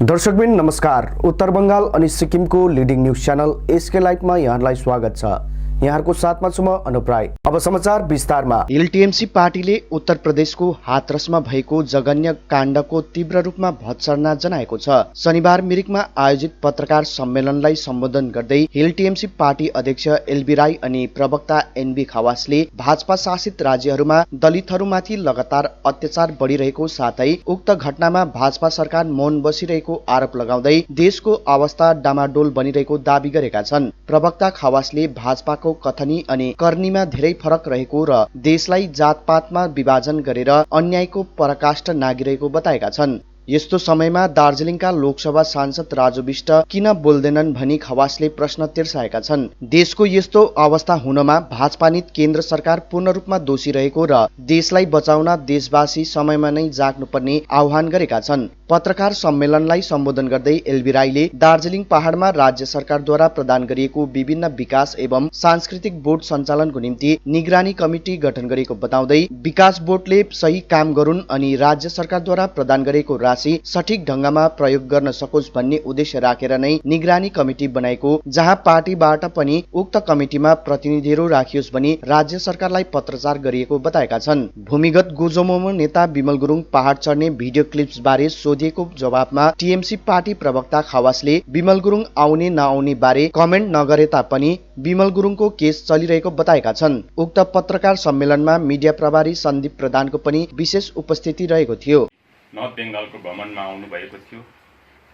दर्शकबिन नमस्कार। उत्तर बंगाल अनि सिक्किमको लिडिङ न्युज च्यानल एसके लाइभमा यहाँलाई स्वागत छ। यहाँहरुको साथमा छु म अनुप राई। अब समाचार विस्तारमा। एलटीएमसी पार्टीले उत्तर प्रदेशको हाथरसमा भएको जघन्य काण्डको तीव्र रूपमा भत्सना जनाएको छ। शनिबार मिरिकमा आयोजित पत्रकार सम्मेलनलाई सम्बोधन गर्दै एलटीएमसी पार्टी अध्यक्ष एलबी राई अनि प्रवक्ता एनबी खवासले भाजपा शासित राज्यहरूमा दलितहरूमाथि लगातार अत्याचार बढिरहेको साथै उक्त घटनामा भाजपा सरकार मौन बसिरहेको आरोप लगाउँदै देशको अवस्था डामाडोल बनिरहेको दावी गरेका छन्। प्रवक्ता खवासले भाजपाको कथनी अनि करनीमा धेरै फरक रहेको र देशलाई जातपातमा विभाजन गरेर अन्यायको पराकाष्ठ नागिरहेको बताएका छन्। यस्तो समयमा दार्जिलिङका लोकसभा सांसद राजु विष्ट किन बोल्दैनन् भनी खवासले प्रश्न तिर्साएका छन्। देशको यस्तो अवस्था हुनमा भाजपानित केन्द्र सरकार पूर्ण रूपमा दोषी रहेको र देशलाई बचाउन देशवासी समयमा नै जाग्नुपर्ने आह्वान गरेका छन्। पत्रकार सम्मेलनलाई सम्बोधन गर्दै एलबी राईले दार्जिलिङ पहाडमा राज्य सरकारद्वारा प्रदान गरिएको विभिन्न विकास एवं सांस्कृतिक बोर्ड सञ्चालनको निम्ति निगरानी कमिटी गठन गरेको बताउँदै विकास बोर्डले सही काम गरून् अनि राज्य सरकारद्वारा प्रदान गरेको राशि सठिक ढंगमा प्रयोग गर्न सकोस् भन्ने उद्देश्य राखेर नै निगरानी कमिटी बनाएको, जहाँ पार्टीबाट पनि उक्त कमिटीमा प्रतिनिधिहरू राखियोस् भनी राज्य सरकारलाई पत्रचार गरिएको बताएका छन्। भूमिगत गोजोमोमो नेता विमल गुरुङ पहाड चढ्ने भिडियो क्लिप्स बारे सोधिएको जवाफमा टीएमसी पार्टी प्रवक्ता खवासले विमल गुरुङ आउने नआउने बारे कमेन्ट नगरे तापनि विमल गुरुङको केस चलिरहेको बताएका छन्। उक्त पत्रकार सम्मेलनमा मिडिया प्रभारी सन्दीप प्रधानको पनि विशेष उपस्थिति रहेको थियो। नर्थ बेङ्गालको भ्रमणमा आउनु भएको थियो।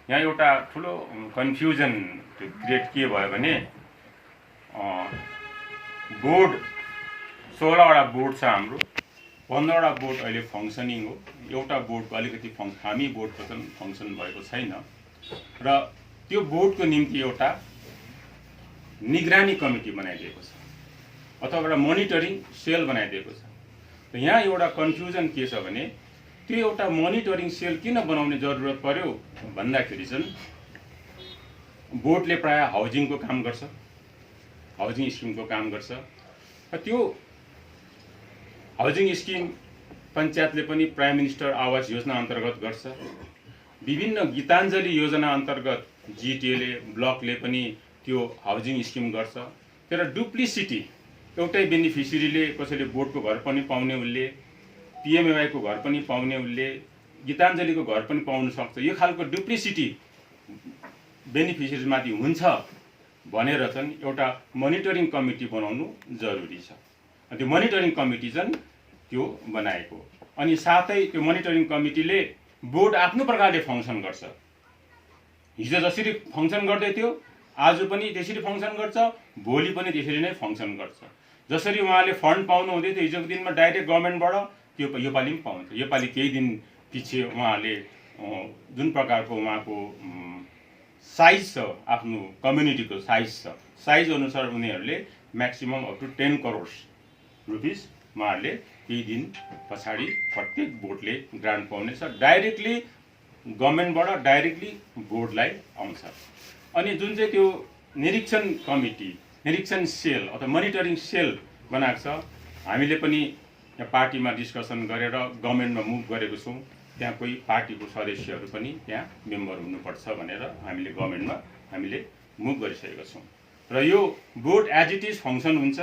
यहाँ एउटा ठुलो कन्फ्युजन क्रिएट के भयो भने बोर्ड 16वटा बोर्ड छ हाम्रो, 15वटा बोर्ड अहिले फङ्सनिङ हो। एउटा बोर्डको अलिकति हामी बोर्डको चाहिँ फङ्सन भएको छैन र त्यो बोर्डको निम्ति एउटा निगरानी कमिटी बनाइदिएको छ अथवा एउटा मोनिटरिङ सेल बनाइदिएको छ। त यहाँ एउटा कन्फ्युजन के छ भने त्यो एउटा मोनिटरिङ सेल किन बनाउने जरुरत पर्यो भन्दाखेरि चाहिँ बोर्डले प्राय हाउजिङको काम गर्छ, हाउजिङ स्किमको काम गर्छ। त्यो हाउजिङ स्किम पञ्चायतले पनि प्राइम मिनिस्टर आवास योजना अन्तर्गत गर्छ। विभिन्न गीताञ्जली योजना अन्तर्गत जिटिएले ब्लकले पनि त्यो हाउजिङ स्किम गर्छ। तर डुप्लिसिटी, एउटै बेनिफिसियरीले कसैले बोर्डको घर पनि पाउने, उसले पिएमएवाईको घर पनि पाउने, उसले गीताञ्जलीको घर पनि पाउन सक्छ। यो खालको डुप्लिसिटी बेनिफिसियरीमाथि हुन्छ भनेर चाहिँ एउटा मोनिटरिङ कमिटी बनाउनु जरुरी छ। त्यो मोनिटरिङ कमिटी चाहिँ त्यो बनाएको, अनि साथै त्यो मोनिटरिङ कमिटीले बोर्ड आफ्नो प्रकारले फङ्सन गर्छ। हिजो जसरी फङ्सन गर्दै थियो आज पनि त्यसरी फङ्सन गर्छ, भोलि पनि त्यसरी नै फङ्सन गर्छ। जसरी उहाँले फन्ड पाउनु हुँदै थियो हिजोको दिनमा डाइरेक्ट गभर्मेन्टबाट, त्यो योपालि पनि पाउँछ। योपालि केही दिन पछि उहाँले जुन प्रकारको उहाँको साइज छ, आफ्नो कम्युनिटीको साइज छ, साइज अनुसार उनीहरूले maximum up to 10 crore rupees उहाँहरूले केही दिन पछाडि प्रत्येक बोर्डले ग्रान्ट पाउनेछ। डाइरेक्टली गभर्मेन्टबाट डाइरेक्टली बोर्डलाई आउँछ। अनि जुन चाहिँ त्यो निरीक्षण कमिटी, निरीक्षण सेल अथवा मोनिटरिङ सेल बनाएको छ, हामीले पनि यहाँ पार्टीमा डिस्कसन गरेर गभर्मेन्टमा मुभ गरेको छौँ। त्यहाँ कोही पार्टीको सदस्यहरू पनि त्यहाँ मेम्बर हुनुपर्छ भनेर हामीले गभर्मेन्टमा मुभ गरिसकेका छौँ। र यो board as it is function हुन्छ,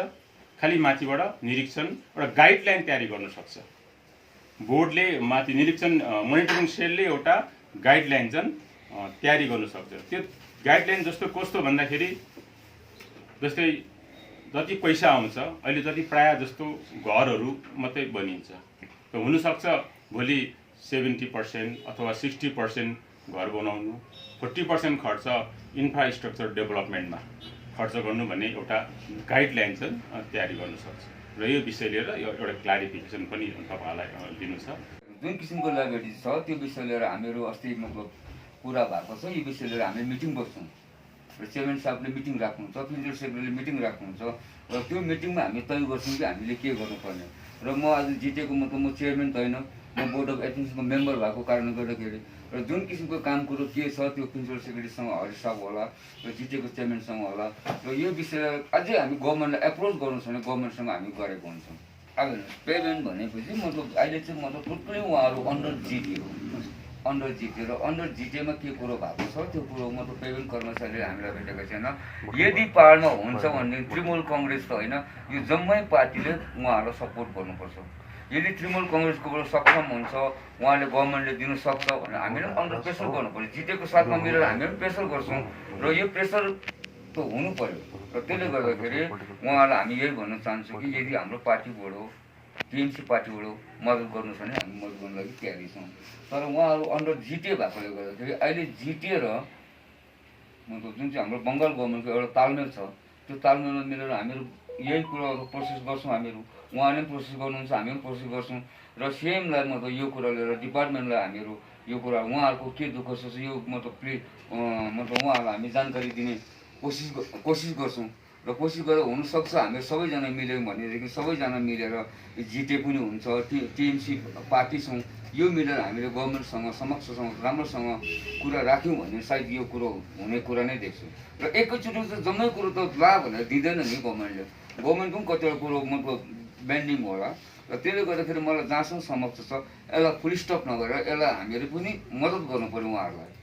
खालि माथिबाट निरीक्षण एउटा गाइडलाइन तयारी गर्न सक्छ। बोर्डले माथि निरीक्षण मोनिटरिङ सेलले एउटा गाइडलाइन चाहिँ तयारी गर्न सक्छ। त्यो गाइडलाइन जस्तो कस्तो भन्दाखेरि जस्तै जति पैसा आउँछ अहिले जति प्राय जस्तो घरहरू मात्रै बनिन्छ, त हुनसक्छ भोलि 70% अथवा 60% घर बनाउनु, 40% खर्च इन्फ्रास्ट्रक्चर डेभलपमेन्टमा खर्च गर्नु भन्ने एउटा गाइडलाइन चाहिँ तयारी गर्न सक्छ। र यो विषय लिएर एउटा क्लारिफिकेसन पनि तपाईँहरूलाई दिनु छ। जुन किसिमको लाइबिलिटी छ त्यो विषय लिएर हामीहरू अस्ति कुरा भएको छ। यो विषय लिएर हामी मिटिङ बस्छौँ र चेयरम्यान साहबले मिटिङ राख्नुहुन्छ, प्रिन्सिपल सेक्रेटरीले मिटिङ राख्नुहुन्छ र त्यो मिटिङमा हामी तय गर्छौँ कि हामीले के गर्नुपर्ने। र म आज जितेको मतलब म चेयरम्यान त होइन, म बोर्ड अफ एडमिनिस्ट्रेसनको मेम्बर भएको कारणले गर्दाखेरि र जुन किसिमको काम कुरो के छ त्यो प्रिन्सिपल सेक्रेटरीसँग हरि साहब होला र जितेको चेयरम्यानसँग होला। र यो विषय अझै हामी गभर्मेन्टलाई एप्रोच गर्नु छ भने गभर्मेन्टसँग हामी गरेको हुन्छौँ। अब पेमेन्ट भनेपछि मतलब अहिले चाहिँ मतलब टोटली उहाँहरू अन्डर जिटिए हो। अन्डर जिटे र अन्डर जिटेमा के कुरो भएको छ त्यो कुरो मतलब पेमेन्ट कर्मचारीले हामीलाई भेटेको छैन। यदि पाहाडमा हुन्छ भने तृणमूल कङ्ग्रेस त होइन, यो जम्मै पार्टीले उहाँहरूलाई सपोर्ट गर्नुपर्छ। यदि तृणमूल कङ्ग्रेसकोबाट सक्षम हुन्छ, उहाँले गभर्मेन्टले दिन सक्छ भने हामीले अन्डर प्रेसर गर्नु पऱ्यो। जिटेको साथमा मिलेर हामी पनि प्रेसर गर्छौँ र यो प्रेसर त हुनु पऱ्यो। र त्यसले गर्दाखेरि उहाँहरूलाई हामी यही भन्न चाहन्छौँ कि यदि हाम्रो पार्टीबाट टिएमसी पार्टीबाट मद्दत गर्नु छ भने हामी मद्दत गर्नु लागि तयारी छौँ। तर उहाँहरू अन्डर जिटे भएकोले गर्दाखेरि अहिले जिटे र मतलब जुन चाहिँ हाम्रो बङ्गाल गभर्मेन्टको एउटा तालमेल छ, त्यो तालमेलमा मिलेर हामीहरू यही कुराहरू प्रोसेस गर्छौँ। हामीहरू उहाँले पनि प्रोसेस गर्नुहुन्छ, हामी पनि प्रोसेस गर्छौँ र सिएमलाई मतलब यो कुरा लिएर डिपार्टमेन्टलाई हामीहरू यो कुरा उहाँहरूको के दुःख छ यो मतलब उहाँहरूलाई हामी जानकारी दिने कोसिस गर्छौँ र कोसिस गरेर हुनसक्छ हामी सबैजना मिल्यौँ भनेदेखि सबैजना मिलेर जिटे पनि हुन्छ, टिएमसी पार्टी छौँ, यो मिलेर हामीले गभर्मेन्टसँग समक्षसँग राम्रोसँग कुरा राख्यौँ भने सायद यो कुरो हुने कुरा नै देख्छु। र एकैचोटि त जम्मै कुरो त ला भनेर दिँदैन नि गभर्मेन्टले, गभर्मेन्टको पनि कतिवटा कुरो मतलब बेन्डिङ होला र त्यसले गर्दाखेरि मलाई जहाँसम्म समक्ष छ यसलाई फुल स्टप नगरेर यसलाई हामीहरू पनि मद्दत गर्नु पऱ्यो उहाँहरूलाई।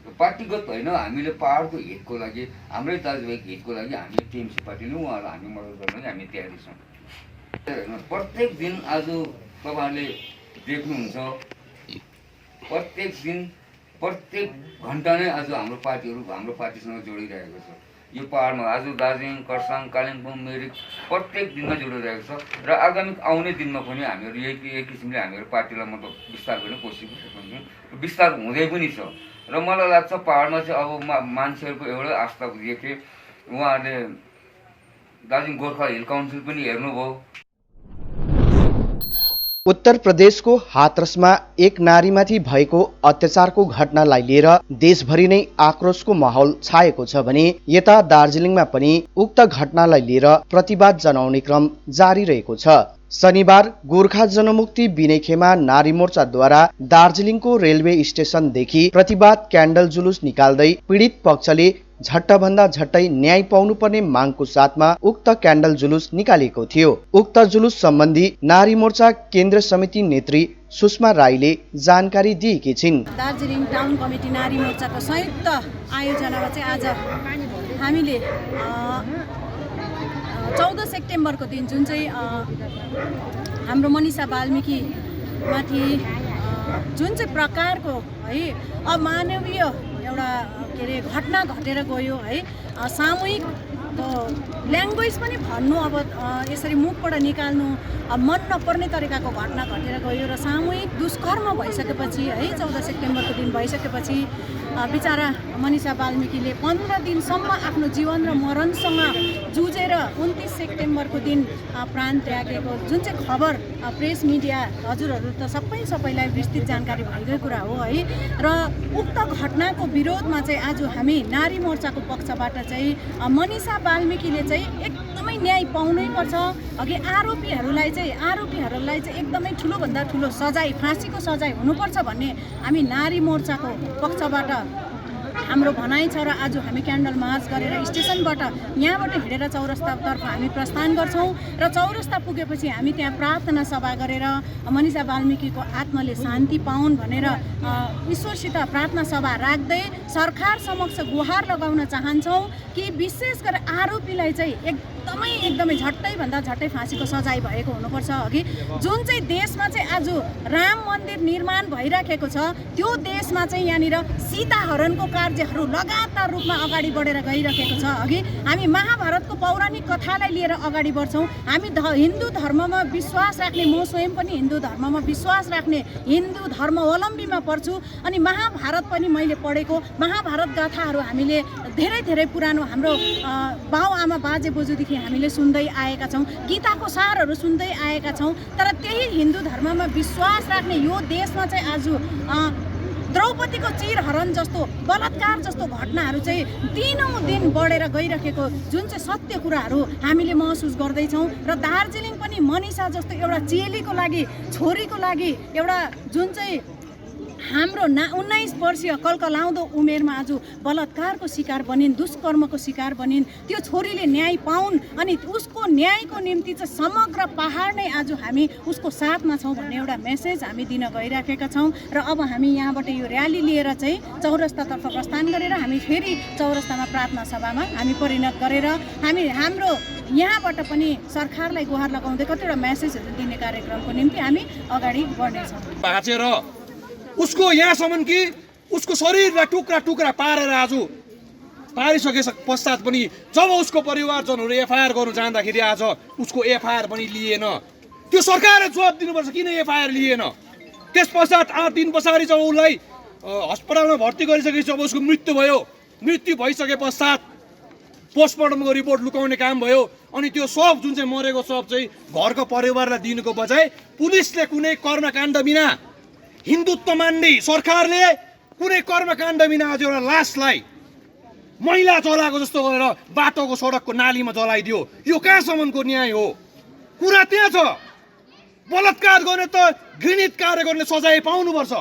पार्टीगत होइन, हामीले पाहाडको हितको लागि हाम्रै दाजुभाइको हितको लागि हामी टिएमसी पार्टीले उहाँहरूलाई हामी मद्दत गर्न हामी तयारी छौँ। प्रत्येक दिन आज तपाईँहरूले देख्नुहुन्छ प्रत्येक दिन प्रत्येक घन्टा नै आज हाम्रो पार्टीहरू हाम्रो पार्टीसँग जोडिरहेको छ। यो पाहाडमा आज दार्जिलिङ, खरसाङ, कालिम्पोङ, मिरिक प्रत्येक दिनमा जोडिरहेको छ र आगामी आउने दिनमा पनि हामीहरू यही किसिमले हामीहरू पार्टीलाई मतलब विस्तार गर्ने कोसिस गर्छौँ, विस्तार हुँदै पनि छ। र मलाई लाग्छ पाहाडमा चाहिँ अब मान्छेहरूको एउटै आस्था देखेँ, उहाँहरूले दार्जिलिङ गोर्खा हिल काउन्सिल पनि हेर्नुभयो। उत्तर प्रदेशको हाथरसमा एक नारीमाथि भएको अत्याचारको घटनालाई लिएर देशभरि नै आक्रोशको माहौल छाएको छ भने यता दार्जिलिङमा पनि उक्त घटनालाई लिएर प्रतिवाद जनाउने क्रम जारी रहेको छ। शनिबार गोर्खा जनमुक्ति बिनेखेमा नारी मोर्चाद्वारा दार्जिलिङको रेलवे स्टेसनदेखि प्रतिवाद क्यान्डल जुलुस निकाल्दै पीडित पक्षले झट्टभन्दा झट्टै न्याय पाउनुपर्ने मागको साथमा उक्त क्यान्डल जुलुस निकालिएको थियो। उक्त जुलुस सम्बन्धी नारी मोर्चा केन्द्र समिति नेत्री सुषमा राईले जानकारी दिएकी छिन्। दार्जिलिङ टाउन कमिटी नारी मोर्चाको संयुक्त आयोजनामा चाहिँ आज हामीले 14 सेप्टेम्बरको दिन जुन चाहिँ हाम्रो मनिषा बाल्मीकि माथि जुन चाहिँ प्रकारको है अमानवीय एउटा के अरे घटना घटेर गयो है, सामूहिक ल्याङ्ग्वेज पनि भन्नु अब यसरी मुखबाट निकाल्नु मन नपर्ने तरिकाको घटना घटेर गयो र सामूहिक दुष्कर्म भइसकेपछि है 14 सेप्टेम्बरको दिन भइसकेपछि बिचरा मनिषा बाल्मीकिले 15 दिनसम्म आफ्नो जीवन र मरणसँग जुझेर 29 सेप्टेम्बरको दिन प्राण त्यागेको जुन चाहिँ खबर प्रेस मिडिया हजुरहरू त सबैलाई विस्तृत जानकारी भएकै कुरा हो है। र उक्त घटनाको विरोधमा चाहिँ आज हामी नारी मोर्चाको पक्षबाट चाहिँ मनिषा बाल्मीकिले चाहिँ एकदमै न्याय पाउनै पर्छ। अघि आरोपीहरूलाई चाहिँ एकदमै ठुलोभन्दा ठुलो सजाय, फाँसीको सजाय हुनुपर्छ भन्ने हामी नारी मोर्चाको पक्षबाट हाम्रो भनाइ छ। र आज हामी क्यान्डल मार्च गरेर स्टेसनबाट यहाँबाट हिँडेर चौरस्तातर्फ हामी प्रस्थान गर्छौँ र चौरस्ता पुगेपछि हामी त्यहाँ प्रार्थना सभा गरेर मनिषा बाल्मीकिको आत्माले शान्ति पाउन् भनेर ईश्वरसित प्रार्थना सभा राख्दै सरकार समक्ष गुहार लगाउन चाहन्छौँ कि विशेष गरेर आरोपीलाई चाहिँ एकदमै झट्टैभन्दा झट्टै फाँसीको सजाय भएको हुनुपर्छ। अघि जुन चाहिँ देशमा चाहिँ आज राम मन्दिर निर्माण भइराखेको छ त्यो देशमा चाहिँ यहाँनिर सीताहरणको कार्यहरू लगातार रूपमा अगाडि बढेर गइरहेको छ। अघि हामी महाभारतको पौराणिक कथालाई लिएर अगाडि बढ्छौँ। हामी हिन्दू धर्ममा विश्वास राख्ने, म स्वयं पनि हिन्दू धर्ममा विश्वास राख्ने हिन्दू धर्मावलम्बीमा पर्छु अनि महाभारत पनि मैले पढेको, महाभारत गाथाहरू हामीले धेरै पुरानो हाम्रो बाउ आमा बाजे बोजूदेखि हामीले सुन्दै आएका छौँ, गीताको सारहरू सुन्दै आएका छौँ। तर त्यही हिन्दू धर्ममा विश्वास राख्ने यो देशमा चाहिँ आज द्रौपदीको चिरहरण जस्तो बलात्कार जस्तो घटनाहरू चाहिँ दिनौँ दिन बढेर गइरहेको जुन चाहिँ सत्य कुराहरू हामीले महसुस गर्दैछौँ। र दार्जिलिङ पनि मनिषा जस्तो एउटा चेलीको लागि, छोरीको लागि एउटा जुन चाहिँ हाम्रो 19 वर्षीय कलकलाउँदो उमेरमा आज बलात्कारको शिकार बनिन्, दुष्कर्मको शिकार बनिन्, त्यो छोरीले न्याय पाउन् अनि उसको न्यायको निम्ति चाहिँ समग्र पहाड नै आज हामी उसको साथमा छौँ भन्ने एउटा मेसेज हामी दिन गइराखेका छौँ। र अब हामी यहाँबाट यो र्याली लिएर चाहिँ चौरस्तातर्फ प्रस्थान गरेर हामी फेरि चौरस्तामा प्रार्थना सभामा हामी परिणत गरेर हामी हाम्रो यहाँबाट पनि सरकारलाई गुहार लगाउँदै कतिवटा मेसेजहरू दिने कार्यक्रमको निम्ति हामी अगाडि बढ्नेछौँ। भाँचेर उसको यहाँसम्म कि उसको शरीरलाई टुक्रा टुक्रा पारेर आज पारिसके पश्चात पनि जब उसको परिवारजनहरू एफआइआर गर्नु जाँदाखेरि आज उसको एफआइआर पनि लिएन। त्यो सरकारले जवाब दिनुपर्छ किन एफआइआर लिएन। त्यस पश्चात 8 दिन पछाडि जब उसलाई अस्पतालमा भर्ती गरिसकेपछि जब उसको मृत्यु भयो, मृत्यु भइसके पश्चात पोस्टमार्टमको रिपोर्ट लुकाउने काम भयो अनि त्यो शव जुन चाहिँ मरेको शव चाहिँ घरको परिवारलाई दिनुको बजाय पुलिसले कुनै कर्मकाण्ड बिना, हिन्दुत्व मान्ने सरकारले कुनै कर्मकाण्ड बिना आज एउटा लासलाई मैला जलाएको जस्तो गरेर बाटोको सडकको नालीमा जलाइदियो। यो कहाँसम्मको न्याय हो? कुरा त्यहाँ छ। बलात्कार गर्ने त घृणित कार्य गर्ने सजाय पाउनुपर्छ,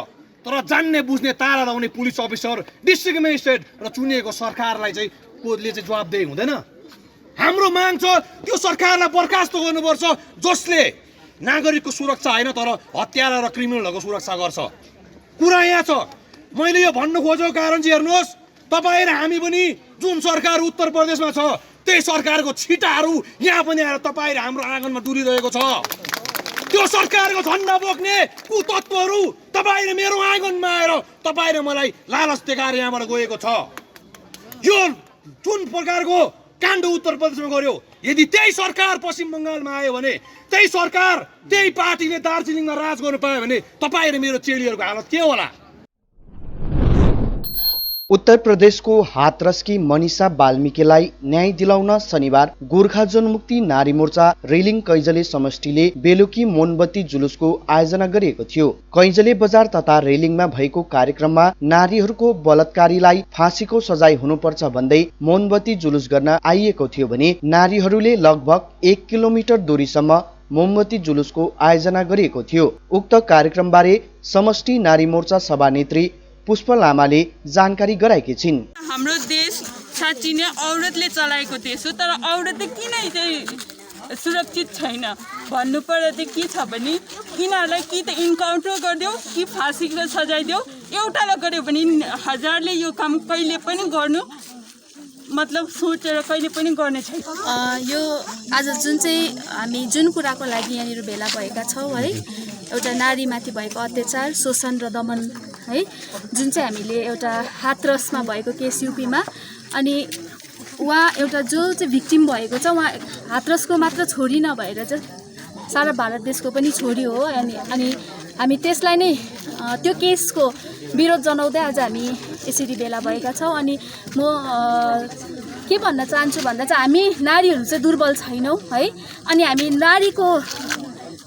तर जान्ने बुझ्ने तारा लाउने पुलिस अफिसर, डिस्ट्रिक्ट मेजिस्ट्रेट र चुनिएको सरकारलाई चाहिँ कोले चाहिँ जवाबदेही हुँदैन। हाम्रो माग छ त्यो सरकारलाई बर्खास्त गर्नुपर्छ जसले नागरिकको सुरक्षा होइन तर हत्यारा र क्रिमिनलहरूको सुरक्षा गर्छ। कुरा यहाँ छ। मैले यो भन्नु खोजेको कारण चाहिँ हेर्नुहोस्, तपाईँ र हामी पनि जुन सरकार उत्तर प्रदेशमा छ त्यही सरकारको छिटाहरू यहाँ पनि आएर तपाईँ र हाम्रो आँगनमा डुलिरहेको छ। त्यो सरकारको झन्डा बोक्ने कुतत्वहरू तपाईँ र मेरो आँगनमा आएर तपाईँ र मलाई लालच देखाएर यहाँबाट गएको छ। यो जुन प्रकारको काण्ड उत्तर प्रदेशमा गर्यो, यदि त्यही सरकार पश्चिम बङ्गालमा आयो भने, त्यही सरकार त्यही पार्टीले दार्जिलिङमा राज गर्नु पायो भने तपाईँ र मेरो चेलीहरूको हालत के होला? उत्तर प्रदेशको हाथरसकी मनिषा बाल्मीकिलाई न्याय दिलाउन शनिबार गोर्खा जनमुक्ति नारी मोर्चा रेलिङ कैजले समष्टिले बेलुकी मोमबत्ती जुलुसको आयोजना गरिएको थियो। कैजले बजार तथा रेलिङमा भएको कार्यक्रममा नारीहरूको बलात्कारीलाई फाँसीको सजाय हुनुपर्छ भन्दै मोमबत्ती जुलुस गर्न आइएको थियो भने नारीहरूले लगभग 1 किलोमिटर दूरीसम्म मोमबत्ती जुलुसको आयोजना गरिएको थियो। उक्त कार्यक्रमबारे समष्टि नारी मोर्चा सभानेत्री पुष्प लामाले जानकारी गराएकी छिन्। हाम्रो देश साँच्ची नै औरतले चलाएको देश हो, तर औरतले किन चाहिँ सुरक्षित छैन भन्नु पर्दा चाहिँ के छ भने यिनीहरूलाई कि त इन्काउन्टर गरिदेऊ कि फाँसीको सजाय देऊ। एउटालाई गर्यो भने हजारले यो काम कहिले पनि गर्नु मतलब सोचेर कहिले पनि गर्ने छैन। यो आज जुन चाहिँ हामी जुन कुराको लागि यहाँनिर भेला भएका छौँ है, एउटा नारीमाथि भएको अत्याचार, शोषण र दमन है, जुन चाहिँ हामीले एउटा हाथरसमा भएको केस युपीमा, अनि उहाँ एउटा जो चाहिँ भिक्टिम भएको छ उहाँ हाथरसको मात्र छोरी नभएर चाहिँ सारा भारत देशको पनि छोरी हो। अनि हामी त्यसलाई नै त्यो केसको विरोध जनाउँदै आज हामी यसरी भेला भएका छौँ। अनि म के भन्न चाहन्छु भन्दा चाहिँ हामी नारीहरू चाहिँ दुर्बल छैनौँ है, अनि हामी नारीको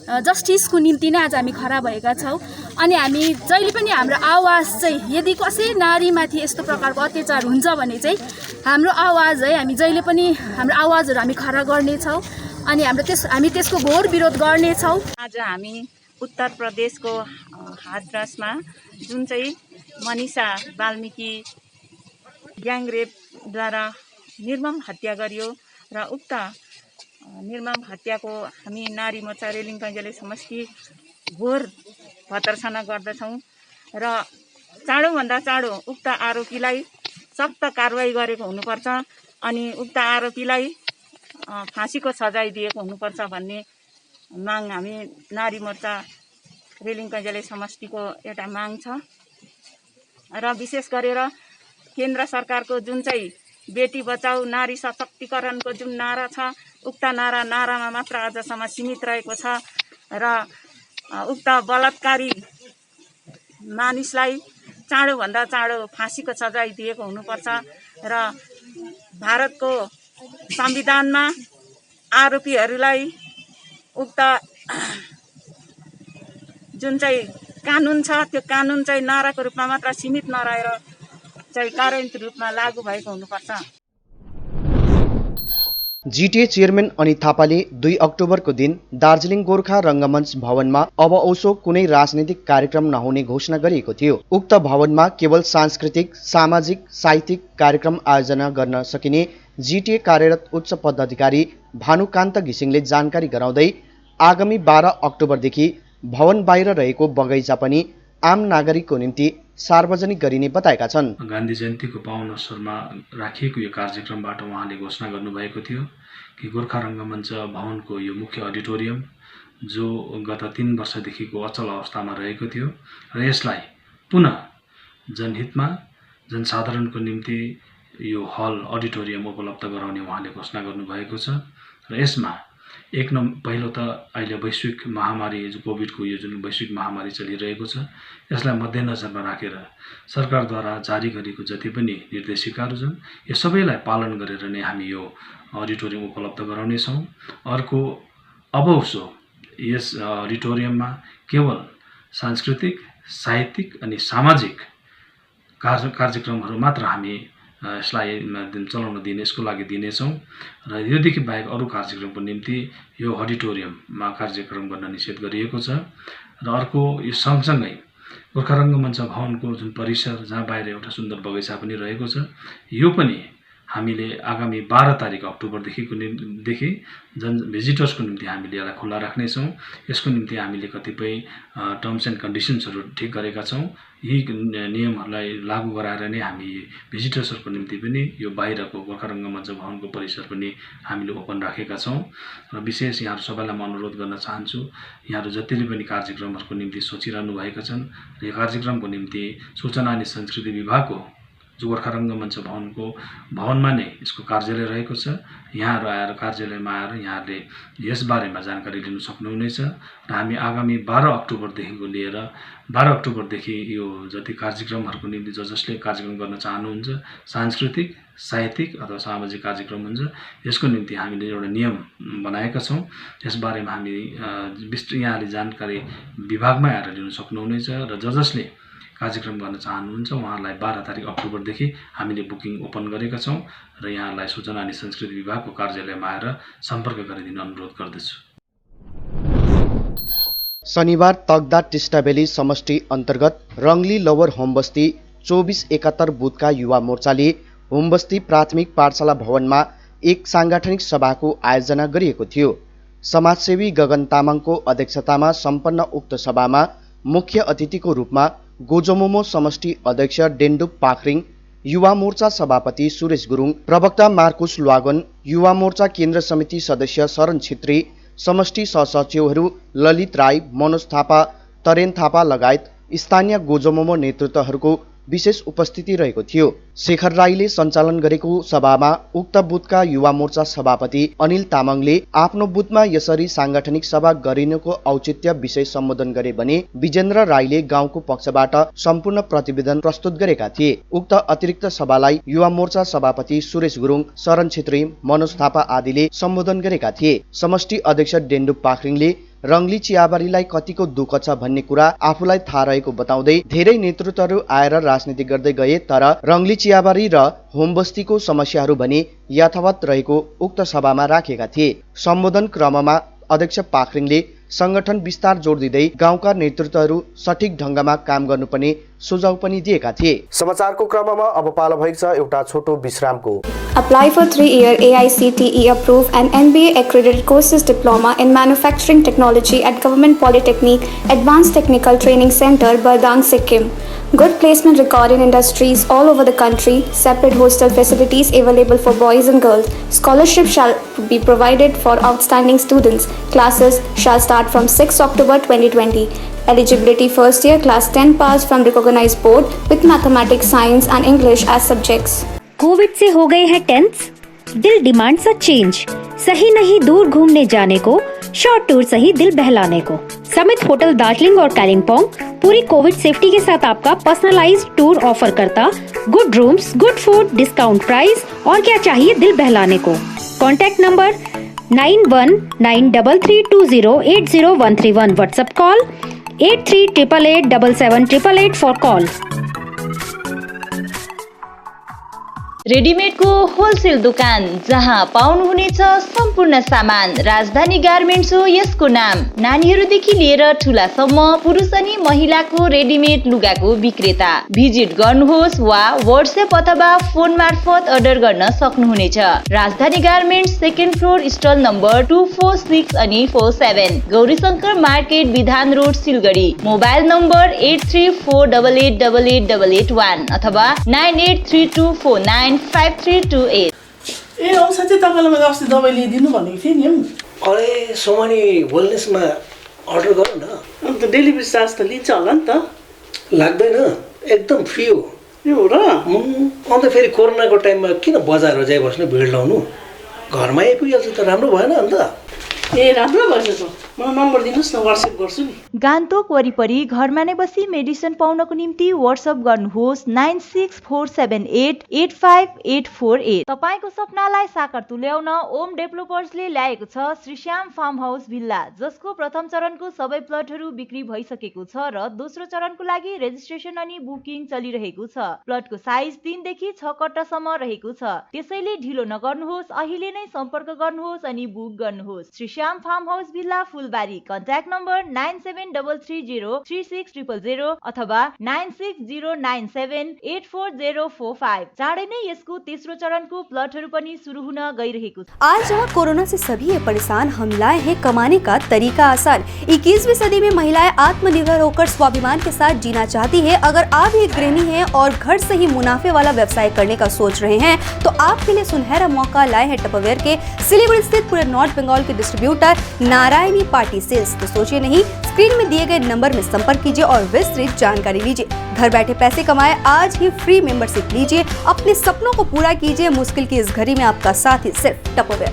जस्टिसको निम्ति नै आज हामी खडा भएका छौँ। अनि हामी जहिले पनि हाम्रो आवाज चाहिँ यदि कसै नारीमाथि यस्तो प्रकारको अत्याचार हुन्छ भने चाहिँ हाम्रो आवाज है हामी जहिले पनि हाम्रो आवाजहरू हामी खडा गर्नेछौँ अनि हामी त्यसको घोर विरोध गर्नेछौँ। आज हामी उत्तर प्रदेशको हाथरसमा जुन चाहिँ मनिषा बाल्मीकि ग्याङरेपद्वारा निर्मम हत्या गरियो र उक्त निर्मम हत्याको हामी नारी मोर्चा रेलिङ कैजले समष्टि घोर भर्त्सना गर्दछौँ र चाँडोभन्दा चाँडो उक्त आरोपीलाई सख्त कारवाही गरेको हुनुपर्छ अनि उक्त आरोपीलाई फाँसीको सजाय दिएको हुनुपर्छ भन्ने माग हामी नारी मोर्चा रेलिङ कैजले समष्टिको एउटा माग छ। र विशेष गरेर केन्द्र सरकारको जुन चाहिँ बेटी बचाऊ नारी सशक्तिकरणको जुन नारा छ उक्त नारामा मात्र आजसम्म सीमित रहेको छ र उक्त बलात्कारी मानिसलाई चाँडोभन्दा चाँडो फाँसीको सजाय दिएको हुनुपर्छ र भारतको संविधानमा आरोपीहरूलाई उक्त जुन चाहिँ कानुन छ त्यो कानुन चाहिँ नाराको रूपमा मात्र सीमित नरहेर चाहिँ कार्यान्वित रूपमा लागू भएको हुनुपर्छ। जिटिए चेयरम्यान अनित थापाले 2 अक्टोबरको दिन दार्जिलिङ गोर्खा रङ्गमञ्च भवनमा अब औसो कुनै राजनीतिक कार्यक्रम नहुने घोषणा गरिएको थियो। उक्त भवनमा केवल सांस्कृतिक, सामाजिक, साहित्यिक कार्यक्रम आयोजना गर्न सकिने जिटिए कार्यरत उच्च पदाधिकारी भानुकान्त घिसिङले जानकारी गराउँदै आगामी 12 अक्टोबरदेखि भवन बाहिर रहेको बगैँचा पनि आम नागरिकको निम्ति सार्वजनिक गरिने बताएका छन्। गान्धी जयन्तीको पावन अवसरमा राखिएको यो कार्यक्रमबाट उहाँले घोषणा गर्नुभएको थियो कि गोर्खा रङ्गमञ्च भवनको यो मुख्य अडिटोरियम जो गत 3 वर्षदेखिको अचल अवस्थामा रहेको थियो र यसलाई पुनः जनहितमा जनसाधारणको निम्ति यो हल अडिटोरियम उपलब्ध गराउने उहाँले घोषणा गर्नुभएको छ। र यसमा पहिलो त अहिले वैश्विक महामारी जो कोभिडको यो जुन वैश्विक महामारी चलिरहेको छ यसलाई मध्यनजरमा राखेर सरकारद्वारा जारी गरिएको जति पनि निर्देशिकाहरू छन् यो सबैलाई पालन गरेर नै हामी यो अडिटोरियम उपलब्ध गराउनेछौँ। अर्को अब उसो यस अडिटोरियममा केवल सांस्कृतिक, साहित्यिक अनि सामाजिक कार्यक्रमहरू मात्र हामी यसलाई चलाउन दिने यसको लागि दिनेछौँ र योदेखि बाहेक अरू कार्यक्रमको निम्ति यो अडिटोरियममा कार्यक्रम गर्न निषेध गरिएको छ। र अर्को यो सँगसँगै गोर्खा रङ्गमञ्च भवनको जुन परिसर जहाँ बाहिर एउटा सुन्दर बगैँचा पनि रहेको छ यो पनि हामीले आगामी 12 तारिक अक्टोबरदेखि भिजिटर्सको निम्ति हामीले यसलाई खुला राख्नेछौँ। यसको निम्ति हामीले कतिपय टर्म्स एन्ड कन्डिसन्सहरू ठिक गरेका छौँ। यी नियमहरूलाई लागू गराएर नै हामी भिजिटर्सहरूको निम्ति पनि यो बाहिरको गोर्खा रङ्गमञ्च भवनको परिसर पनि हामीले ओपन राखेका छौँ। र विशेष यहाँहरू सबैलाई म अनुरोध गर्न चाहन्छु, यहाँहरू जतिले पनि कार्यक्रमहरूको निम्ति सोचिरहनु भएका छन् र यो कार्यक्रमको निम्ति सूचना अनि संस्कृति विभागको जो गोर्खा रङ्गमञ्च भवनको भवनमा नै यसको कार्यालय रहेको छ, यहाँहरू आएर कार्यालयमा आएर यहाँहरूले यसबारेमा जानकारी लिन सक्नुहुनेछ। र हामी आगामी 12 अक्टोबरदेखिको लिएर 12 अक्टोबरदेखि यो जति कार्यक्रमहरूको निम्ति जसले कार्यक्रम गर्न चाहनुहुन्छ, सांस्कृतिक, साहित्यिक अथवा सामाजिक कार्यक्रम हुन्छ, यसको निम्ति हामीले एउटा नियम बनाएका छौँ। यसबारेमा हामी यहाँले जानकारी विभागमा आएर लिन सक्नुहुनेछ र जसले कार्यक्रम गर्न चाहनुहुन्छ उहाँहरूलाई 12 तारिक अक्टोबरदेखि हामीले बुकिङ ओपन गरेका छौँ र यहाँलाई सूचना अनि संस्कृति विभागको कार्यालयमा आएर सम्पर्क गरिदिन अनुरोध गर्दछु। शनिबार तगदा टिस्टाबेली समष्टि अन्तर्गत रङ्गली लोवर होमबस्ती 2471 बुथका युवा मोर्चाले होमबस्ती प्राथमिक पाठशाला भवनमा एक सांगठनिक सभाको आयोजना गरिएको थियो। समाजसेवी गगन तामाङको अध्यक्षतामा सम्पन्न उक्त सभामा मुख्य अतिथिको रूपमा गोजोमोमो समष्टि अध्यक्ष डेन्डुप पाखरिङ, युवा मोर्चा सभापति सुरेश गुरुङ, प्रवक्ता मार्कुस ल्वागन, युवा मोर्चा केन्द्र समिति सदस्य शरण छेत्री, समष्टि सहसचिवहरू ललित राई, मनोज थापा, तरेन थापा लगायत स्थानीय गोजोमोमो नेतृत्वहरूको विशेष उपस्थिति रहेको थियो। शेखर राईले सञ्चालन गरेको सभामा उक्त बुथका युवा मोर्चा सभापति अनिल तामाङले आफ्नो बुथमा यसरी सांगठनिक सभा गरिनुको औचित्य विषय सम्बोधन गरे भने विजेन्द्र राईले गाउँको पक्षबाट सम्पूर्ण प्रतिवेदन प्रस्तुत गरेका थिए। उक्त अतिरिक्त सभालाई युवा मोर्चा सभापति सुरेश गुरुङ, शरण छेत्री, मनोज थापा आदिले सम्बोधन गरेका थिए। समष्टि अध्यक्ष डेन्डुप पाखरिङले रङ्गली चियाबारीलाई कतिको दुःख छ भन्ने कुरा आफूलाई थाहा रहेको बताउँदै धेरै नेतृत्वहरू आएर राजनीति गर्दै गए तर रङ्गली चियाबारी र होमबस्तीको समस्याहरू भने यथावत रहेको उक्त सभामा राखेका थिए। सम्बोधन क्रममा अध्यक्ष पाखरिङले संगठन विस्तार जोड दिँदै गाउँका नेतृत्वहरू सठिक ढङ्गमा काम गर्नुपर्ने सुझाव पनि दिएका थिए। समाचारको क्रममा अब पालो भएको छ एउटा छोटो विश्रामको। Apply for 3-year AICTE approved and NBA accredited courses diploma in manufacturing technology at Government Polytechnic Advanced Technical Training Center, Bardang, Sikkim. Good placement record in industries all over the country. Separate hostel facilities available for boys and girls. Scholarship shall be provided for outstanding students. Classes shall start from 6 October 2020. Eligibility first year class 10 pass from recognized board with mathematics, science and English as subjects. Covid से हो गए हैं tense, दिल demands a change. सही नहीं दूर घूमने जाने को, शॉर्ट टूर सही दिल बहलाने को। समित होटल दार्जिलिंग और कालिम्पोंग पूरी कोविड सेफ्टी के साथ आपका पर्सनलाइज्ड टूर ऑफर करता। Good rooms, good food, discount price और क्या चाहिए दिल बहलाने को। Contact number 919332080131। WhatsApp call 8388877888 for call. रेडिमेडको होलसेल दोकान जहाँ पाउनुहुनेछ सम्पूर्ण सामान। राजधानी गार्मेन्ट्स हो यसको नाम। नानीहरूदेखि लिएर ठुलासम्म पुरुष अनि महिलाको रेडिमेड लुगाको विक्रेता। भिजिट गर्नुहोस् वा व्हाट्सएप अथवा फोन मार्फत अर्डर गर्न सक्नुहुनेछ। राजधानी garments second floor stall number 246 अनि 47, गौरीशंकर मार्केट विधान रोड सिलगढी। मोबाइल नम्बर 8348888881 अथवा 9832495328। ए औषध चाहिँ तपाईँलाई मैले अस्ति दबाई ल्याइदिनु भनेको थिएँ नि। अरे सोमानी वेलनेसमा अर्डर गर न। अन्त डेलिभरी चार्ज त लिन्छ होला नि त? लाग्दैन, एकदम फ्री हो। यो हो र? अन्त फेरि कोरोनाको टाइममा किन बजार जाइबस्नु, भिड लाउनु, घरमै आइपुगिहाल्छ त राम्रो भएन अन्त? ए राम्रो भएछ त, मलाई नम्बर दिनुहोस् न, व्हाट्सएप गर्छु नि। गान्तोक वरिपरि घरमा नै बसी मेडिसिन पाउनको निम्ति व्हाट्सएप गर्नुहोस् 9647885848। तपाईको सपनालाई साकार तुल्याउन ओम डेभलपर्सले ल्याएको छ श्रीश्याम फार्म हाउस भिल्ला, जसको प्रथम चरणको सबै प्लटहरू बिक्री भइसकेको छ र दोस्रो चरणको लागि रेजिस्ट्रेसन अनि बुकिङ चलिरहेको छ। प्लटको साइज 3 देखि 6 कट्टासम्म रहेको छ, त्यसैले ढिलो नगर्नुहोस्, अहिले नै सम्पर्क गर्नुहोस् अनि बुक गर्नुहोस्। श्रीश्याम फार्म हाउस भिल्ला, फुलबारी। कन्ट्याक्ट नम्बर 9733036000 अथवा 9609784045। चाँडै नै यसको तेस्रो चरणको प्लटहरू पनि सुरु हुन गइरहेको छ। आज जहाँ कोरोना से सभी है परेशान, हम लाए हैं कमाने का तरीका आसान। 21वीं सदी में महिलाएं आत्मनिर्भर होकर स्वाभिमान के साथ जीना चाहती है। अगर आप एक गृहिणी हैं और घर से ही मुनाफे वाला व्यवसाय करने का सोच रहे हैं तो आपके लिए सुनहरा मौका लाए हैं टपरवेयर के सिलीगुड़ी स्थित पूरे नॉर्थ बंगाल के डिस्ट्रीब्यूटर नारायणी पार्टी सेल्स। तो सोचिए नहीं, स्क्रीन में दिए गए नंबर में संपर्क कीजिए और विस्तृत जानकारी लीजिए। घर बैठे पैसे कमाए, आज ही फ्री मेंबरशिप लीजिए, अपने सपनों को पूरा कीजिए। मुश्किल की इस घड़ी में आपका साथ ही सिर्फ टपरवेयर।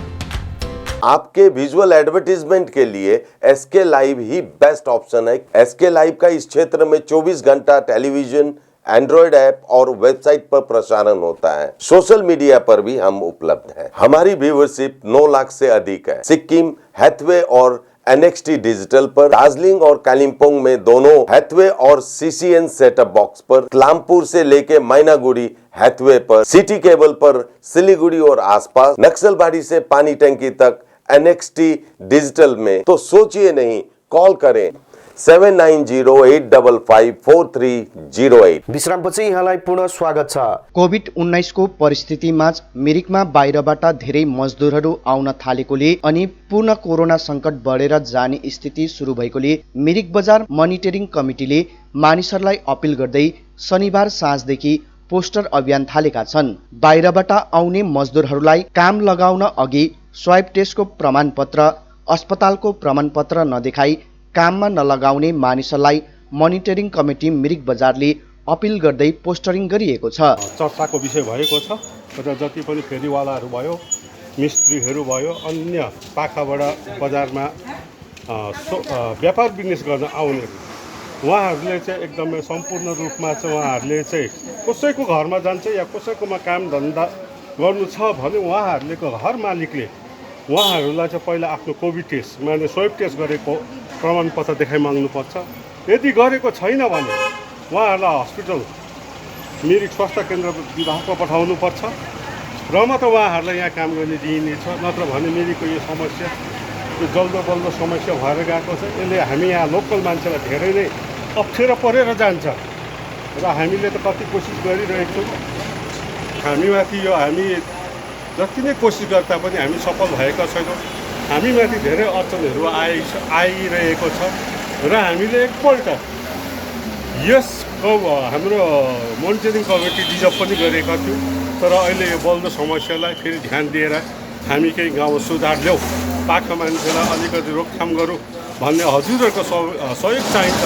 आपके विजुअल एडवर्टीजमेंट के लिए एसके लाइव ही बेस्ट ऑप्शन है। एसके लाइव का इस क्षेत्र में 24 घंटा टेलीविजन, एंड्रॉइड ऐप और वेबसाइट पर प्रसारण होता है। सोशल मीडिया पर भी हम उपलब्ध हैं। हमारी व्यूवरशिप 9 लाख से अधिक है। सिक्किम, हैथवे और NXT डिजिटल पर, दार्जिलिंग और कालिम्पोंग में दोनों हैथवे और CCN सेटअप बॉक्स पर, क्लामपुर से लेके मैनागुड़ी हैथवे पर, सिटी केबल पर सिलीगुड़ी और आसपास, नक्सलबाड़ी से पानी टंकी तक NXT डिजिटल में। तो सोचिए नहीं, कॉल करें 7908554308। विश्रामपछि यहाँलाई पुनः स्वागत छ। कोभिड-19 को परिस्थितिमा मिरिकमा बाहिरबाट धेरै मजदुरहरू आउन थालेकोले अनि पूर्ण कोरोना संकट बढेर जाने स्थिति सुरु भएकोले मिरिक बजार मोनिटरिङ कमिटीले मानिसहरूलाई अपील गर्दै शनिबार साँझदेखि पोस्टर अभियान थालेका छन्। बाहिरबाट आउने मजदुरहरूलाई काम लगाउन अघि स्वाब टेस्टको प्रमाणपत्र, अस्पतालको प्रमाणपत्र नदेखाई काममा नलगाउने मानिसहरूलाई मोनिटरिङ कमिटी मिरिक बजारले अपिल गर्दै पोस्टरिङ गरिएको छ। चर्चाको विषय भएको छ र जति पनि फेरीवालाहरू भयो, मिस्त्रीहरू भयो, अन्य पाखाबाट बजारमा व्यापार बिजनेस गर्न आउने उहाँहरूले चाहिँ एकदमै सम्पूर्ण रूपमा चाहिँ उहाँहरूले चाहिँ कसैको घरमा जान्छ या कसैकोमा काम धन्दा गर्नु छ भने उहाँहरूले घर मालिकले उहाँहरूलाई चाहिँ पहिला आफ्नो कोभिड टेस्ट माने स्वाब टेस्ट गरेको प्रमाणपत्र देखाइ माग्नुपर्छ। यदि गरेको छैन भने उहाँहरूलाई हस्पिटल मिरिक स्वास्थ्य केन्द्र विभागमा पठाउनुपर्छ र मात्र उहाँहरूलाई यहाँ काम गर्ने दिइनेछ। नत्र भने मिरिकको यो समस्या यो जल्दो बल्दो समस्या भएर गएको छ। यसले हामी यहाँ लोकल मान्छेलाई धेरै नै अप्ठ्यारो परेर जान्छ र हामीले त कति कोसिस गरिरहेको छौँ। हामीमाथि यो हामी जति नै कोसिस गर्दा पनि हामी सफल भएका छैनौँ। हामीमाथि धेरै अडचनहरू आइरहेको छ र हामीले एकपल्ट यसको हाम्रो मोनिटरिङ कमिटी डिजर्भ पनि गरेका थियौँ। तर अहिले यो बल्दो समस्यालाई फेरि ध्यान दिएर हामी केही गाउँ सुधार ल्याउँ, पाखा मान्छेलाई अलिकति रोकथाम गरौँ भन्ने हजुरहरूको सहयोग चाहिन्छ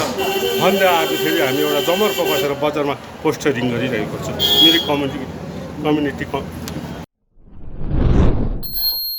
भन्ने आज फेरि हामी एउटा जमर्को बसेर बजारमा पोस्टरिङ गरिरहेको छ। मेरो कम्युनिटी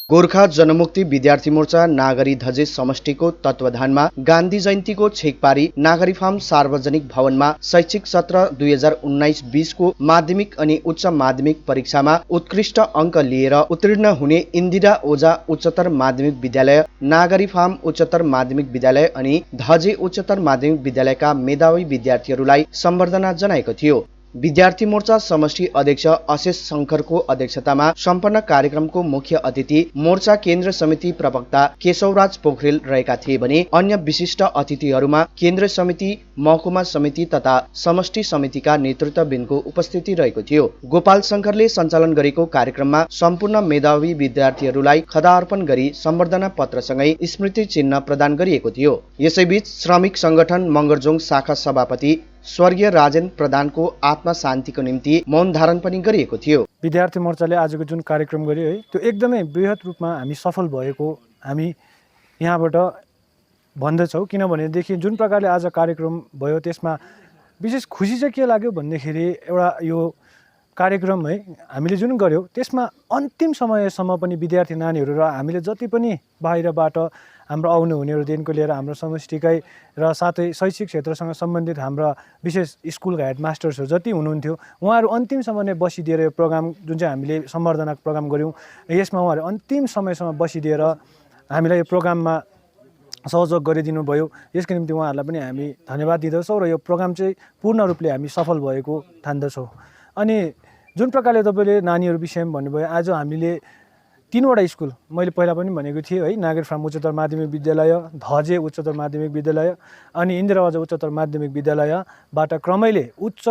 गोर्खा जनमुक्ति विद्यार्थी मोर्चा नागरी धजे समष्टिको तत्वाधानमा गान्धी जयन्तीको छेकपारी नागरी फार्म सार्वजनिक भवनमा शैक्षिक सत्र 2019-20 को माध्यमिक अनि उच्च माध्यमिक परीक्षामा उत्कृष्ट अङ्क लिएर उत्तीर्ण हुने इन्दिरा ओझा उच्चतर माध्यमिक विद्यालय, नागरी फार्म उच्चतर माध्यमिक विद्यालय अनि धजे उच्चतर माध्यमिक विद्यालयका मेधावी विद्यार्थीहरूलाई सम्बर्धना जनाएको थियो। विद्यार्थी मोर्चा समष्टि अध्यक्ष अशेष शङ्करको अध्यक्षतामा सम्पन्न कार्यक्रमको मुख्य अतिथि मोर्चा केन्द्र समिति प्रवक्ता केशवराज पोखरेल रहेका थिए भने अन्य विशिष्ट अतिथिहरूमा केन्द्र समिति, महकुमा समिति तथा समष्टि समितिका नेतृत्वबिन्दको उपस्थिति रहेको थियो। गोपाल शङ्करले सञ्चालन गरेको कार्यक्रममा सम्पूर्ण मेधावी विद्यार्थीहरूलाई खदा अर्पण गरी सम्बर्धना पत्रसँगै स्मृति चिन्ह प्रदान गरिएको थियो। यसैबीच श्रमिक संगठन मगरजोङ शाखा सभापति स्वर्गीय राजेन प्रधानको आत्मा शान्तिको निम्ति मौन धारण पनि गरिएको थियो। विद्यार्थी मोर्चाले आजको जुन कार्यक्रम गर्यो है, त्यो एकदमै बृहत रूपमा हामी सफल भएको हामी यहाँबाट भन्दछौँ। किनभनेदेखि जुन प्रकारले आज कार्यक्रम भयो त्यसमा विशेष खुसी चाहिँ के लाग्यो भन्दाखेरि एउटा यो कार्यक्रम है हामीले जुन गर्यौँ त्यसमा अन्तिम समयसम्म पनि विद्यार्थी नानीहरू र हामीले जति पनि बाहिरबाट हाम्रो आउनु हुनेहरूदेखिको लिएर हाम्रो समष्टिकै र साथै शैक्षिक क्षेत्रसँग सम्बन्धित हाम्रा विशेष स्कुलका हेडमास्टर्सहरू जति हुनुहुन्थ्यो उहाँहरू अन्तिमसम्म नै बसिदिएर यो प्रोग्राम जुन चाहिँ हामीले सम्बर्धनाको प्रोग्राम गऱ्यौँ यसमा उहाँहरू अन्तिम समयसम्म बसिदिएर हामीलाई यो प्रोग्राममा सहयोग गरिदिनु भयो। यसको निम्ति उहाँहरूलाई पनि हामी धन्यवाद दिँदछौँ र यो प्रोग्राम चाहिँ पूर्ण रूपले हामी सफल भएको ठान्दछौँ। अनि जुन प्रकारले तपाईँले नानीहरू विषयमा भन्नुभयो, आज हामीले 3वटा स्कुल मैले पहिला पनि भनेको थिएँ है, नागेर फार्म उच्चतर माध्यमिक विद्यालय, धजे उच्चतर माध्यमिक विद्यालय अनि इन्दिरावाजा उच्चतर माध्यमिक विद्यालयबाट क्रमैले उच्च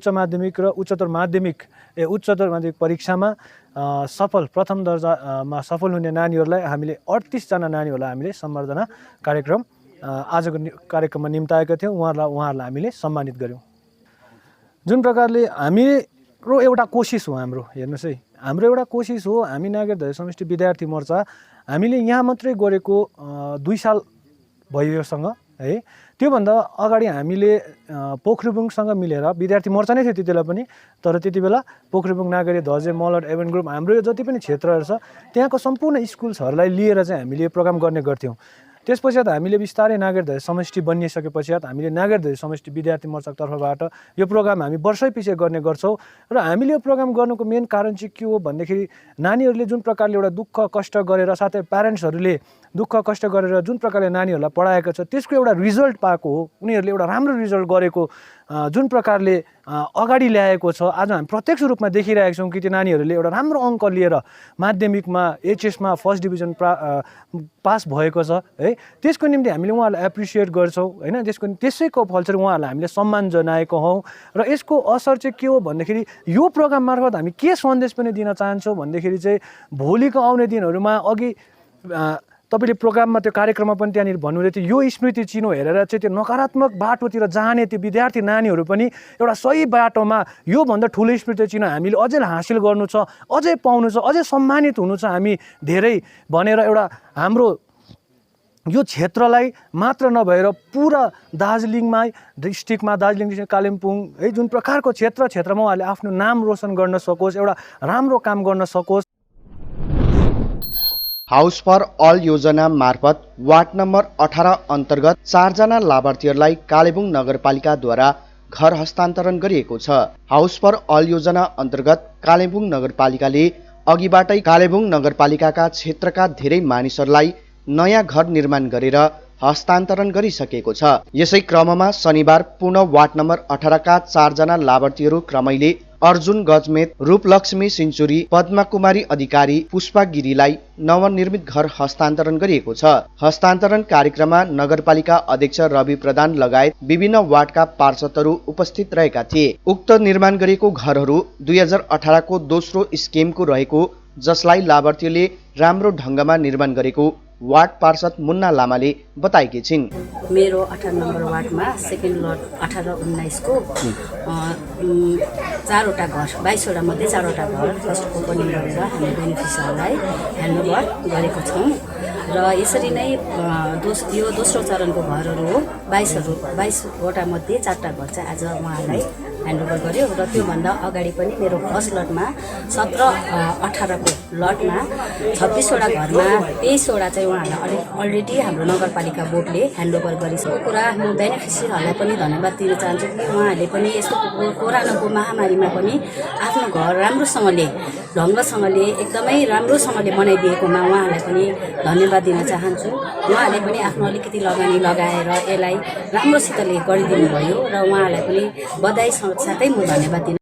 माध्यमिक र उच्चतर माध्यमिक परीक्षामा सफल प्रथम दर्जामा सफल हुने नानीहरूलाई हामीले 38 जना नानीहरूलाई हामीले सम्बर्धना कार्यक्रम आजको कार्यक्रममा निम्ताएका थियौँ। उहाँहरूलाई हामीले सम्मानित गर्यौँ। जुन प्रकारले हाम्रो एउटा कोसिस हो, हाम्रो एउटा कोसिस हो, हामी नागेर धजे समष्टि विद्यार्थी मोर्चा हामीले यहाँ मात्रै गरेको 2 साल भयो योसँग है। त्योभन्दा अगाडि हामीले पोखरेबुङसँग मिलेर विद्यार्थी मोर्चा नै थियो त्यति बेला पनि, तर त्यति बेला पोखरेबुङ, नागरी, धजे, मलड, एभेन ग्रुप हाम्रो यो जति पनि क्षेत्रहरू छ त्यहाँको सम्पूर्ण स्कुल्सहरूलाई लिएर चाहिँ हामीले यो प्रोग्राम गर्ने गर्थ्यौँ। त्यस पश्चात हामीले बिस्तारै नागेर धजे समष्टि बनिसके पश्चात हामीले नागेर धजे समष्टि विद्यार्थी मोर्चाको तर्फबाट यो प्रोग्राम हामी वर्षै पछि गर्ने गर्छौँ। र हामीले यो प्रोग्राम गर्नुको मेन कारण चाहिँ के हो भन्दाखेरि नानीहरूले जुन प्रकारले एउटा दुःख कष्ट गरेर साथै प्यारेन्ट्सहरूले दुःख कष्ट गरेर जुन प्रकारले नानीहरूलाई पढाएको छ त्यसको एउटा रिजल्ट पाएको हो। उनीहरूले एउटा राम्रो रिजल्ट गरेको जुन प्रकारले अगाडि ल्याएको छ आज हामी प्रत्यक्ष रूपमा देखिरहेका छौँ कि त्यो नानीहरूले एउटा राम्रो अङ्क लिएर माध्यमिकमा एचएसमा फर्स्ट डिभिजन पास भएको छ है। त्यसको निम्ति हामीले उहाँहरूलाई एप्रिसिएट गर्छौँ होइन। त्यसैको फलस्वरूप उहाँहरूलाई हामीले सम्मान जनाएको हौँ। र यसको असर चाहिँ के हो भन्दाखेरि यो प्रोग्राम मार्फत हामी के सन्देश पनि दिन चाहन्छौँ भन्दाखेरि चाहिँ भोलिको आउने दिनहरूमा अघि तपाईँले प्रोग्राममा त्यो कार्यक्रममा पनि त्यहाँनिर भन्नुहुँदै थियो यो स्मृति चिनो हेरेर चाहिँ त्यो नकारात्मक बाटोतिर जाने त्यो विद्यार्थी नानीहरू पनि एउटा सही बाटोमा योभन्दा ठुलो स्मृति चिनो हामीले अझै हासिल गर्नु छ, अझै पाउनु छ, अझै सम्मानित हुनु छ हामी धेरै भनेर एउटा हाम्रो यो क्षेत्रलाई मात्र नभएर पुरा दार्जिलिङमा डिस्ट्रिक्टमा दार्जिलिङ डिस्ट्रिक्ट कालिम्पोङ है जुन प्रकारको क्षेत्रमा उहाँहरूले आफ्नो नाम रोशन गर्न सकोस्, एउटा राम्रो काम गर्न सकोस्। हाउस फर अल योजना मार्फत वार्ड नम्बर 18 अन्तर्गत 4 जना लाभार्थीहरूलाई कालेबुङ नगरपालिकाद्वारा घर हस्तान्तरण गरिएको छ। हाउस फर अल योजना अन्तर्गत कालेबुङ नगरपालिकाले अघिबाटै कालेबुङ नगरपालिकाका क्षेत्रका धेरै मानिसहरूलाई नयाँ घर निर्माण गरेर हस्तान्तरण गरिसकेको छ। यसै क्रममा शनिबार पुनः वार्ड नम्बर 18 का 4 जना लाभार्थीहरू क्रमैले अर्जुन गजमेत, रूपलक्ष्मी सिन्चुरी, पद्मा कुमारी अधिकारी, पुष्पा गिरीलाई नवनिर्मित घर हस्तान्तरण गरिएको छ। हस्तान्तरण कार्यक्रममा नगरपालिका अध्यक्ष रवि प्रधान लगायत विभिन्न वार्डका पार्षदहरू उपस्थित रहेका थिए। उक्त निर्माण गरेको घरहरू 2018 को दोस्रो स्किमको रहेको जसलाई लाभार्थीले राम्रो ढङ्गमा निर्माण गरेको वार्ड पार्षद मुन्ना लामाले बताएकी छिन्। मेरो 18 नम्बर वार्डमा सेकेन्ड लट 18-19 को 4वटा घर 22वटा मध्ये 4वटा घर फर्स्ट ओपनिङ गरेर हामी बेनिफिसियरीलाई ह्यान्डओभर गरेको छौँ र यसरी नै यो दोस्रो चरणको घरहरू हो 22वटा मध्ये 4टा घर चाहिँ आज उहाँहरूलाई ह्यान्डओभर गर्यो र त्योभन्दा अगाडि पनि मेरो फर्स्ट लटमा 17-18 को लटमा 26वटा घरमा 23वटा चाहिँ उहाँहरूलाई अलरेडी हाम्रो नगरपालिका बोर्डले ह्यान्डओभर गरिसकेको कुरा म बेनिफिसियरीहरूलाई पनि धन्यवाद दिन चाहन्छु कि उहाँहरूले पनि यस्तो कोरोनाको महामारीमा पनि आफ्नो घर राम्रोसँगले ढङ्गसँगले एकदमै राम्रोसँगले बनाइदिएकोमा उहाँहरूलाई पनि धन्यवाद दिन चाहन्छु। उहाँहरूले पनि आफ्नो अलिकति लगानी लगाएर यसलाई राम्रोसितले गरिदिनु भयो र उहाँहरूलाई पनि बधाई साथै म धन्यवाद दिन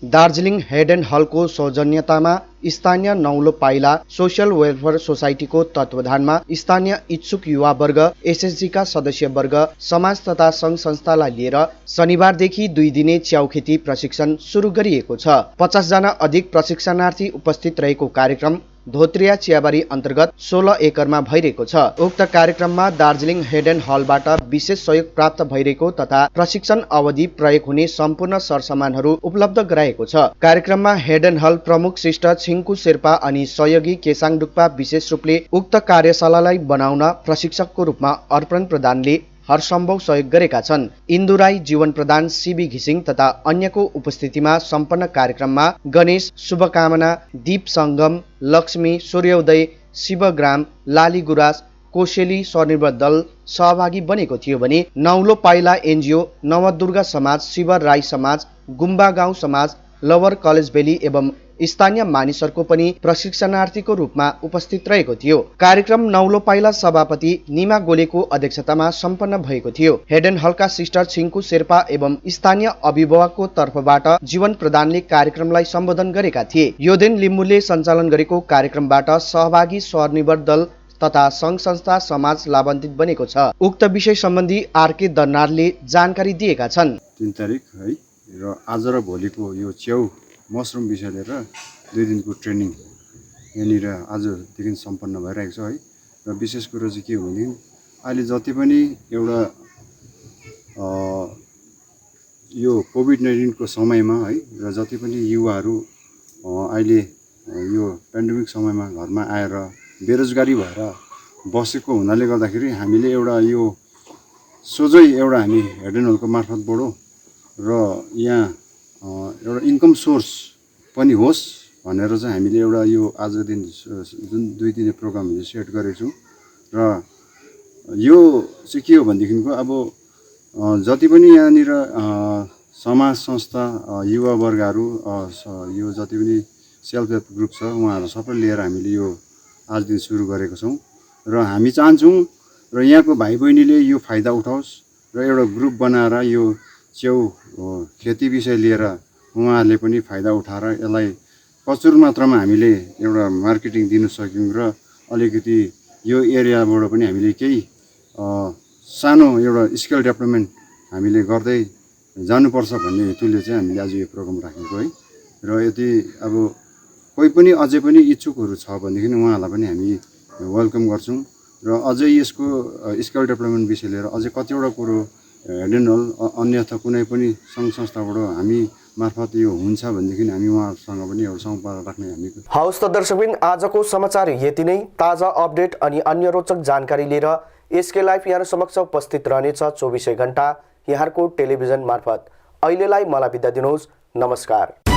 दार्जिलिङ हेड एन्ड हलको सौजन्यतामा स्थानीय नौलो पाइला सोसियल वेलफेयर सोसाइटीको तत्वावधानमा स्थानीय इच्छुक युवावर्ग एसएसजीका सदस्यवर्ग समाज तथा सङ्घ संस्थालाई लिएर शनिबारदेखि 2 दिने च्याउखेती प्रशिक्षण सुरु गरिएको छ। 50 जना अधिक प्रशिक्षणार्थी उपस्थित रहेको कार्यक्रम धोत्रिया चियाबारी अन्तर्गत 16 एकरमा भइरहेको छ। उक्त कार्यक्रममा दार्जिलिङ हेड एन्ड हलबाट विशेष सहयोग प्राप्त भइरहेको तथा प्रशिक्षण अवधि प्रयोग हुने सम्पूर्ण सरसामानहरू उपलब्ध गराएको छ। कार्यक्रममा हेड एन्ड हल प्रमुख सिस्टर छिङ्कु शेर्पा अनि सहयोगी केसाङ डुक्पा विशेष रूपले उक्त कार्यशालालाई बनाउन प्रशिक्षकको रूपमा अर्पण प्रधानले हरसम्भव सहयोग गरेका छन्। इन्दु राई, जीवन प्रधान, सीबी घिसिङ तथा अन्यको उपस्थितिमा सम्पन्न कार्यक्रममा गणेश, शुभकामना, दीप सङ्गम, लक्ष्मी, सूर्योदय, शिवग्राम, लाली गुराँस, कोसेली स्वनिर्भर दल सहभागी बनेको थियो भने नौलो पाइला एनजिओ, नवदुर्गा समाज, शिव राई समाज, गुम्बा गाउँ समाज, लवर कलेज बेली एवं स्थानीय मानिसहरूको पनि प्रशिक्षणार्थीको रूपमा उपस्थित रहेको थियो। कार्यक्रम नौलो पाइला सभापति निमा गोलेको अध्यक्षतामा सम्पन्न भएको थियो। हेड एन्ड हलका सिस्टर छिङ्कु शेर्पा एवं स्थानीय अभिभावकको तर्फबाट जीवन प्रधानले कार्यक्रमलाई सम्बोधन गरेका थिए। योदेन लिम्बुले सञ्चालन गरेको कार्यक्रमबाट सहभागी स्वनिर्भर दल तथा सङ्घ संस्था समाज लाभान्वित बनेको छ। उक्त विषय सम्बन्धी आरके दर्नालले जानकारी दिएका छन्। 3 तारिक है र आज र भोलिको यो च्याउ मसरुम विषय लिएर 2 दिनको ट्रेनिङ यहाँनिर आजदेखि सम्पन्न भइरहेको छ है। र विशेष कुरो चाहिँ के हो भने अहिले जति पनि एउटा यो कोभिड-19 को समयमा है र जति पनि युवाहरू अहिले यो पेन्डेमिक समयमा घरमा आएर बेरोजगारी भएर बसेको हुनाले गर्दाखेरि हामीले एउटा यो सोझै एउटा हामी हेड एन्ड हलको मार्फतबाट र यहाँ एउटा इन्कम सोर्स पनि होस् भनेर चाहिँ हामीले एउटा यो आज दिन जुन 2 दिने प्रोग्राम सेट गरेको छौँ। र यो चाहिँ के हो भनेदेखिको अब जति पनि यहाँनिर समाज संस्था युवावर्गहरू यो जति पनि सेल्फ हेल्प ग्रुप छ उहाँहरू सबै लिएर हामीले यो आज दिन सुरु गरेको छौँ। र हामी चाहन्छौँ र यहाँको भाइ बहिनीले यो फाइदा उठाओस् र एउटा ग्रुप बनाएर यो च्याउ खेती विषय लिएर उहाँहरूले पनि फाइदा उठाएर यसलाई प्रचुर मात्रामा हामीले एउटा मार्केटिङ दिन सक्यौँ र अलिकति यो एरियाबाट पनि हामीले केही सानो एउटा स्किल डेभलपमेन्ट हामीले गर्दै जानुपर्छ भन्ने हेतुले चाहिँ हामीले आज यो प्रोग्राम राखेको है। र यदि अब कोही पनि अझै पनि इच्छुकहरू छ भनेदेखि उहाँहरूलाई पनि हामी वेलकम गर्छौँ र अझै यसको स्किल डेभलपमेन्ट विषय लिएर अझै कतिवटा कुरो हेड एन्ड हल अन्यथा कुनै पनि सङ्घ संस्थाबाट हामी मार्फत यो हुन्छ भनेदेखि हामी उहाँहरूसँग पनि एउटा सम्पर्क राख्ने हामी। हवस् त दर्शकबिन, आजको समाचार यति नै। ताजा अपडेट अनि अन्य रोचक जानकारी लिएर एसके लाइभ यहाँ समक्ष उपस्थित रहनेछ 24 घण्टा यहाँको टेलिभिजन मार्फत। अहिलेलाई मलाई बिदा दिनुहोस्। नमस्कार।